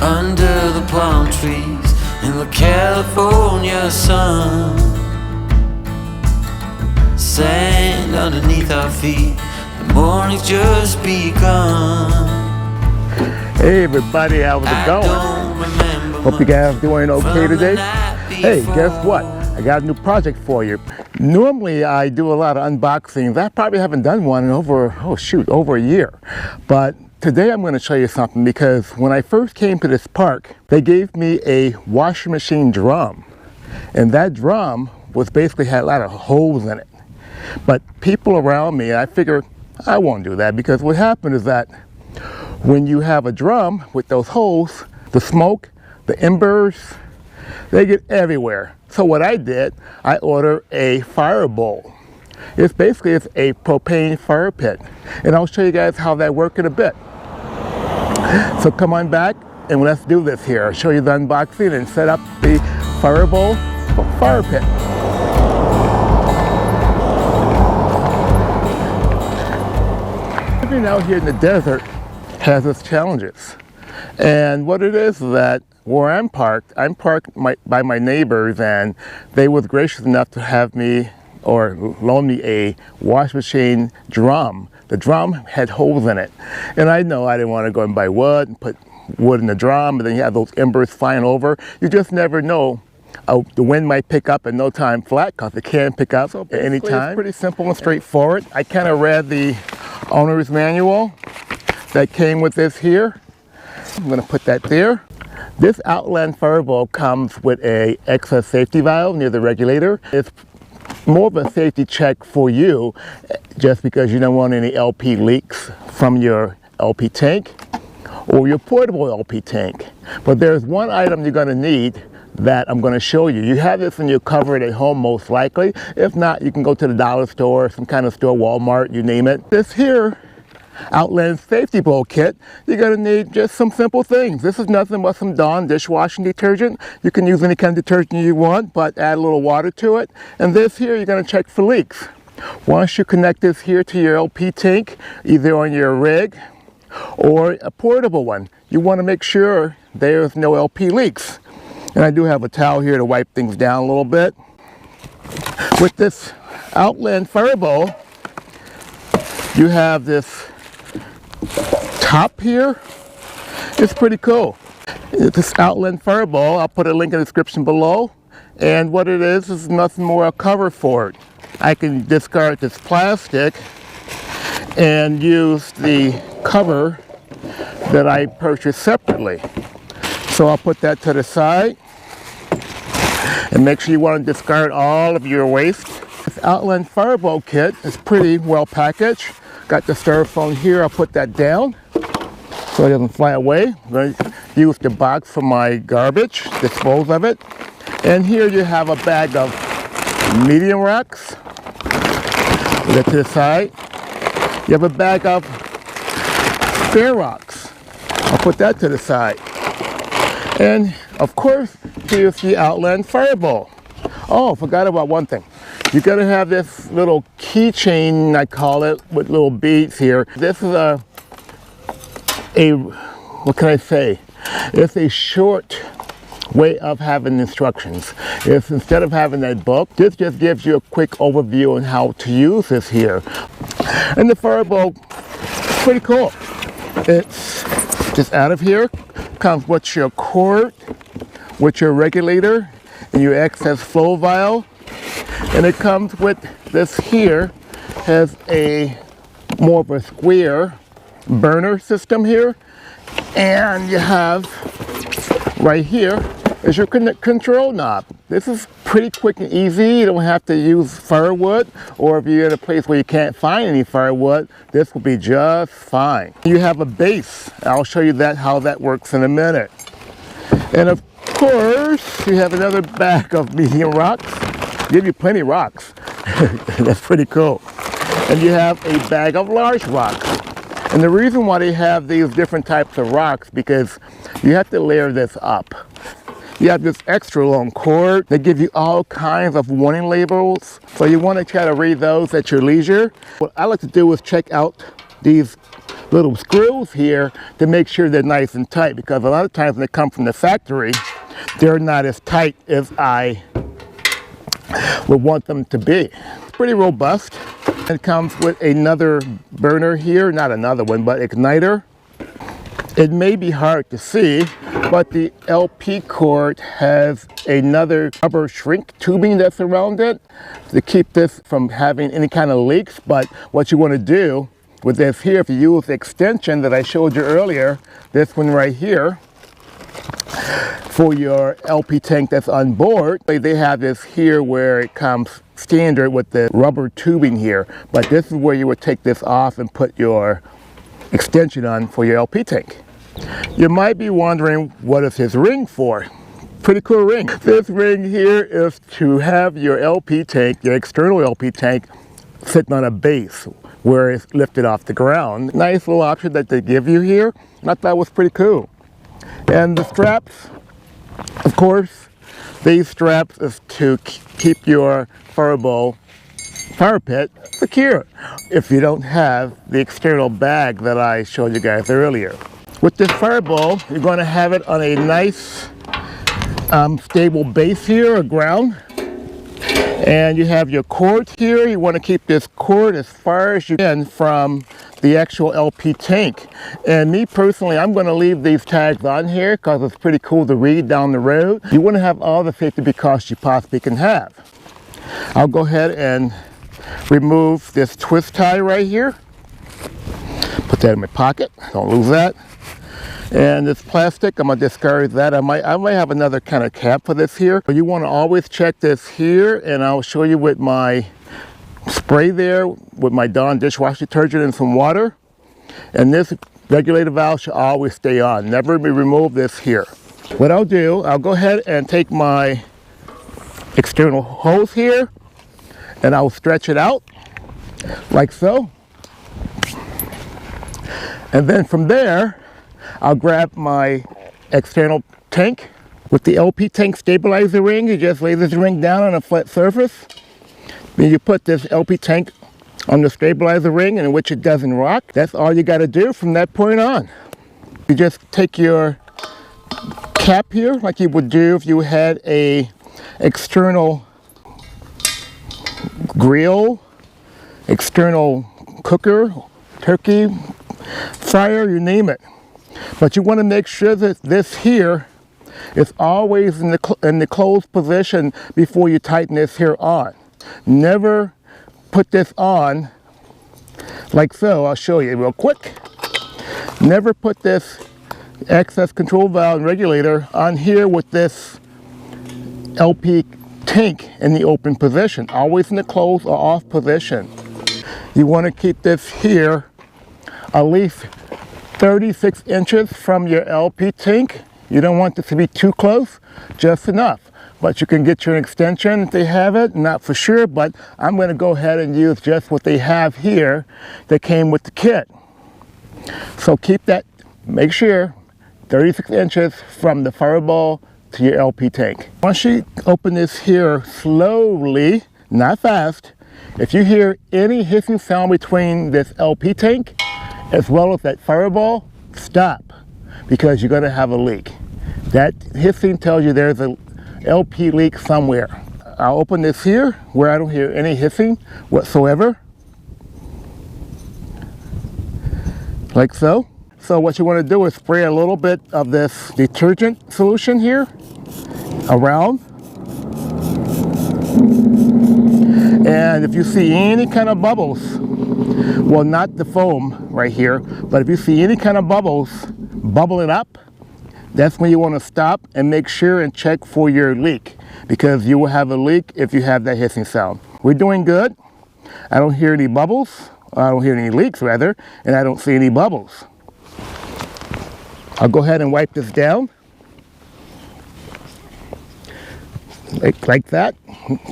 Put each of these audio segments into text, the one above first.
under the palm trees in the California sun. Sand underneath our feet, the morning's just begun. Hey everybody, how's it going? Hope you guys are doing okay today. Hey, guess what? I got a new project for you. Normally I do a lot of unboxings. I probably haven't done one in over a year. But today I'm going to show you something, because when I first came to this park, they gave me a washing machine drum. And that drum was basically had a lot of holes in it. But people around me, I figure I won't do that, because what happened is that when you have a drum with those holes, the smoke, the embers, they get everywhere. So what I did, I ordered a firebowl. It's a propane fire pit. And I'll show you guys how that works in a bit. So come on back and let's do this here. I'll show you the unboxing and set up the firebowl fire pit. Living out here in the desert has its challenges. And what it is that where I'm parked by my neighbors, and they was gracious enough to have me or loan me a wash machine drum. The drum had holes in it. And I know I didn't want to go and buy wood and put wood in the drum, and then you have those embers flying over. You just never know. The wind might pick up in no time flat, because it can pick up at any time. It's pretty simple and straightforward. I kind of read the owner's manual that came with this here. I'm going to put that there. This Outland Firebowl comes with a excess safety valve near the regulator. It's more of a safety check for you, just because you don't want any LP leaks from your LP tank or your portable LP tank. But there's one item you're going to need that I'm going to show you. You have this in your cupboard at home most likely. If not, you can go to the dollar store, some kind of store, Walmart, you name it. This here Outland Safety Bowl Kit, you're going to need just some simple things. This is nothing but some Dawn dishwashing detergent. You can use any kind of detergent you want, but add a little water to it. And this here, you're going to check for leaks. Once you connect this here to your LP tank, either on your rig or a portable one, you want to make sure there's no LP leaks. And I do have a towel here to wipe things down a little bit. With this Outland Firebowl, you have this top here. It's pretty cool. This Outland Firebowl, I'll put a link in the description below. And what it is nothing more a cover for it. I can discard this plastic and use the cover that I purchased separately. So I'll put that to the side. And make sure you want to discard all of your waste. This Outland Firebowl kit is pretty well packaged. Got the styrofoam here, I'll put that down so it doesn't fly away. I'm going to use the box for my garbage, dispose of it. And here you have a bag of medium rocks. Put that to the side. You have a bag of fair rocks. I'll put that to the side. And of course, here's the Outland Firebowl. Oh, forgot about one thing. You gotta have this little keychain, I call it, with little beads here. This is what can I say? It's a short way of having instructions. It's instead of having that book, this just gives you a quick overview on how to use this here. And the Firebowl, pretty cool. It's just out of here, comes with your cord, with your regulator, and your excess flow valve. And it comes with this here, has a more of a square burner system here. And you have right here is your control knob. This is pretty quick and easy. You don't have to use firewood, or if you're in a place where you can't find any firewood, this will be just fine. You have a base. I'll show you how that works in a minute. And of course, you have another bag of medium rocks. Give you plenty of rocks. That's pretty cool. And you have a bag of large rocks. And the reason why they have these different types of rocks, because you have to layer this up. You have this extra long cord. They give you all kinds of warning labels. So you want to try to read those at your leisure. What I like to do is check out these little screws here to make sure they're nice and tight, because a lot of times when they come from the factory, they're not as tight as I would want them to be. It's pretty robust. It comes with another burner here, not another one, but igniter. It may be hard to see, but the LP cord has another rubber shrink tubing that's around it to keep this from having any kind of leaks. But what you want to do with this here, if you use the extension that I showed you earlier, this one right here, for your LP tank that's on board, they have this here where it comes standard with the rubber tubing here, but this is where you would take this off and put your extension on for your LP tank. You might be wondering, what is this ring for? Pretty cool ring. This ring here is to have your LP tank, your external LP tank, sitting on a base where it's lifted off the ground. Nice little option that they give you here, and I thought was pretty cool. And the straps, of course, these straps is to keep your fire pit secure if you don't have the external bag that I showed you guys earlier. With this firebowl, you're going to have it on a nice stable base here, or ground. And you have your cord here. You want to keep this cord as far as you can from the actual LP tank. And me personally, I'm going to leave these tags on here because it's pretty cool to read down the road. You want to have all the safety precautions you possibly can have. I'll go ahead and remove this twist tie right here. Put that in my pocket, don't lose that. And this plastic, I'm going to discard that. I might have another kind of cap for this here. But you want to always check this here, and I'll show you with my spray there, with my Dawn dishwasher detergent and some water. And this regulator valve should always stay on. Never remove this here. What I'll do, I'll go ahead and take my external hose here, and I'll stretch it out like so. And then from there, I'll grab my external tank. With the LP tank stabilizer ring, you just lay this ring down on a flat surface. Then you put this LP tank on the stabilizer ring, in which it doesn't rock. That's all you got to do from that point on. You just take your cap here, like you would do if you had a external grill, external cooker, turkey, fryer, you name it. But you want to make sure that this here is always in the closed position before you tighten this here on. Never put this on like so. I'll show you real quick. Never put this access control valve and regulator on here with this LP tank in the open position. Always in the closed or off position. You want to keep this here at least 36 inches from your LP tank. You don't want this to be too close, just enough. But you can get your extension if they have it, not for sure, but I'm going to go ahead and use just what they have here that came with the kit. So keep that, make sure, 36 inches from the firebowl to your LP tank. Once you open this here slowly, not fast, if you hear any hissing sound between this LP tank as well as that firebowl, stop, because you're going to have a leak. That hissing tells you there's a LP leak somewhere. I'll open this here where I don't hear any hissing whatsoever, like so. So what you want to do is spray a little bit of this detergent solution here around. And if you see any kind of bubbles, well, not the foam right here, but if you see any kind of bubbles bubbling up, that's when you want to stop and make sure and check for your leak, because you will have a leak if you have that hissing sound. We're doing good. I don't hear any bubbles. I don't hear any leaks rather, and I don't see any bubbles. I'll go ahead and wipe this down. Like that.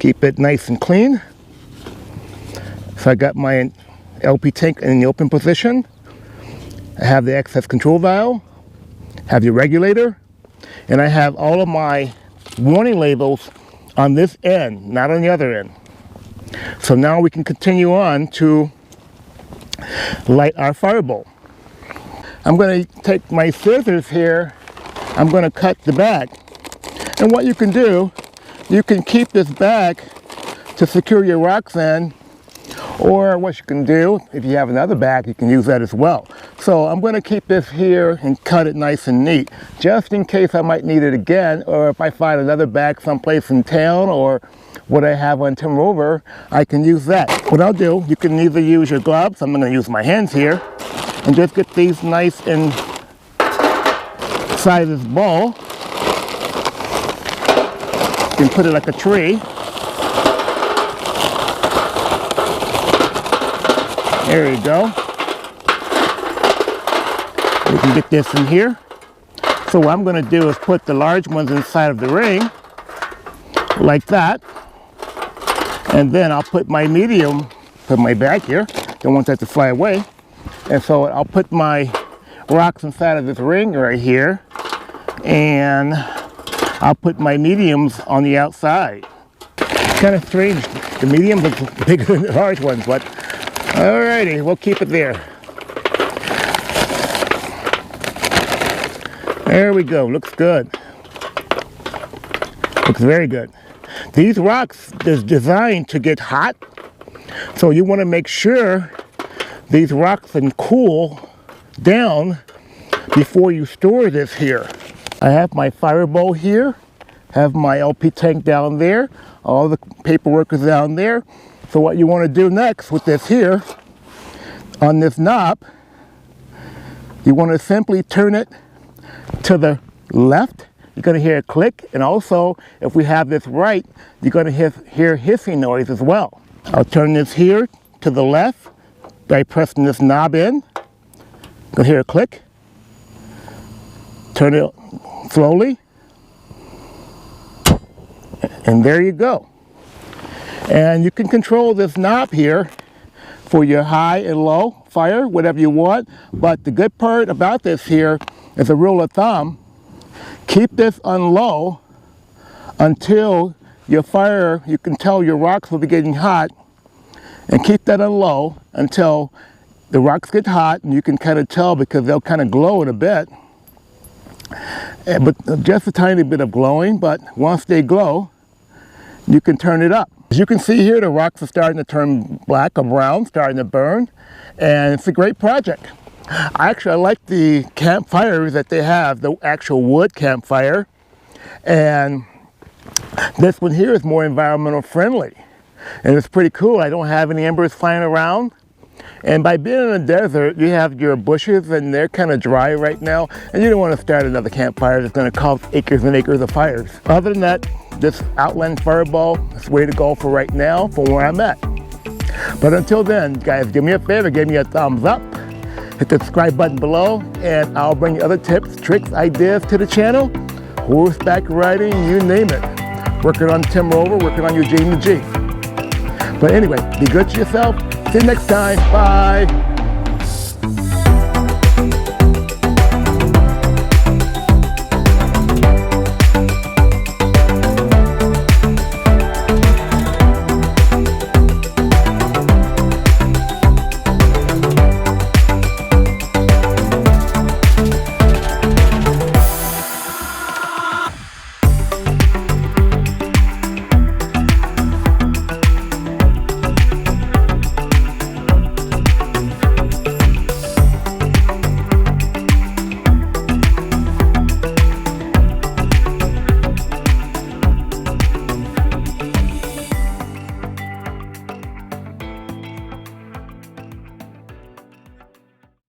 Keep it nice and clean. So I got my LP tank in the open position. I have the access control valve, have your regulator, and I have all of my warning labels on this end, not on the other end. So now we can continue on to light our firebowl. I'm going to take my scissors here. I'm going to cut the bag. And what you can do, you can keep this bag to secure your rocks in, or what you can do, if you have another bag, you can use that as well. So I'm going to keep this here and cut it nice and neat, just in case I might need it again, or if I find another bag someplace in town, or what I have on TIMROVER, I can use that. What I'll do, you can either use your gloves, I'm going to use my hands here, and just get these nice inside this bowl. You can put it like a tree. There you go. You can get this in here. So what I'm going to do is put the large ones inside of the ring, like that. And then I'll put my medium, put my bag here. Don't want that to fly away. And so I'll put my rocks inside of this ring right here. And I'll put my mediums on the outside. It's kind of strange. The mediums look bigger than the large ones, but alrighty, we'll keep it there. There we go, looks good. Looks very good. These rocks is designed to get hot, so you want to make sure these rocks can cool down before you store this here. I have my firebowl here, have my LP tank down there, all the paperwork is down there. So what you want to do next with this here, on this knob, you want to simply turn it to the left. You're going to hear a click, and also if we have this right, you're going to hear hissing noise as well. I'll turn this here to the left by pressing this knob in. You're going to hear a click. Turn it slowly, and there you go. And you can control this knob here for your high and low fire, whatever you want. But the good part about this here is a rule of thumb. Keep this on low until your fire, you can tell your rocks will be getting hot, and keep that on low until the rocks get hot, and you can kind of tell because they'll kind of glow in a bit. But just a tiny bit of glowing, but once they glow, you can turn it up. As you can see here, the rocks are starting to turn black or brown, starting to burn, and it's a great project. I like the campfires that they have, the actual wood campfire, and this one here is more environmental friendly, and it's pretty cool. I don't have any embers flying around. And by being in the desert, you have your bushes, and they're kind of dry right now, and you don't want to start another campfire that's going to cause acres and acres of fires. Other than that, this Outland Firebowl is the way to go for right now, for where I'm at. But until then, guys, do me a favor, give me a thumbs up, hit the subscribe button below, and I'll bring you other tips, tricks, ideas to the channel. Horseback riding, you name it. Working on TIMROVER, working on your G and the G. But anyway, be good to yourself. See you next time. Bye.